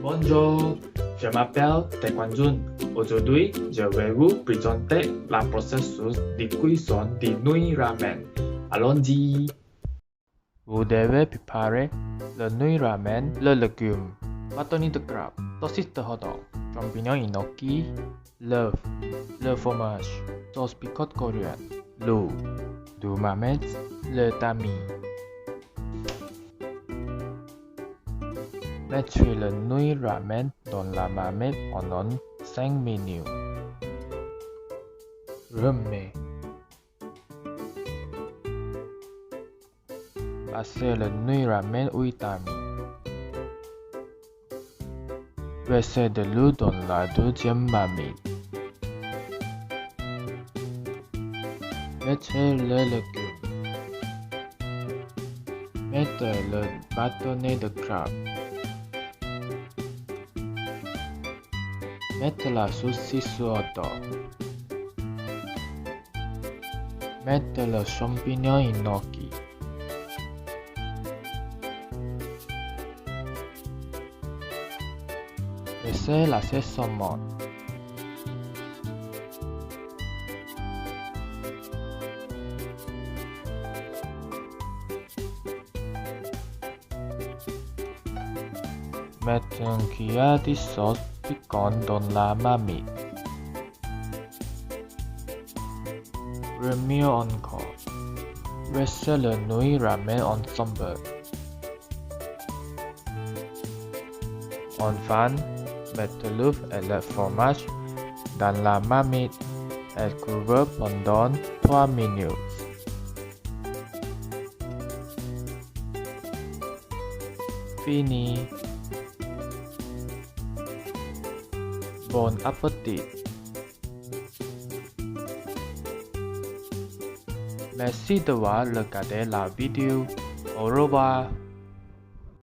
Bonjour, je m'appelle Quan. Aujourd'hui, je vais vous présenter la processus de cuisson du nouilles ramen. Allons-y! Vous devez préparer le nouilles ramen, le légume, bâtonnet de crabe, saucisse de hodok, champignons gnocchi, l'œuf, le fromage, sauce piquante coriandre, l'eau, du marmite, le tamis. Mettez le nouilles ramen dans la marmite pendant 5 minutes. Remuez. Passez le nouilles ramen au tamis. Versez de l'eau dans la deuxième marmite. Mettez le légume. Mettez le bâtonnet de crabe. Mettez la saucisse sur hodok. Mettez le champignon gnocchi. Laissez l'assaisonnement. Mettez une cuillère de sauce piquante dans la marmite. Remuez encore. Versez le nouilles ramen ensemble. Enfin, mettez l'œuf et le fromage dans la marmite et couvrez pendant 3 minutes. Fini. Bon appétit. Merci d'avoir regardé la vidéo. Au revoir.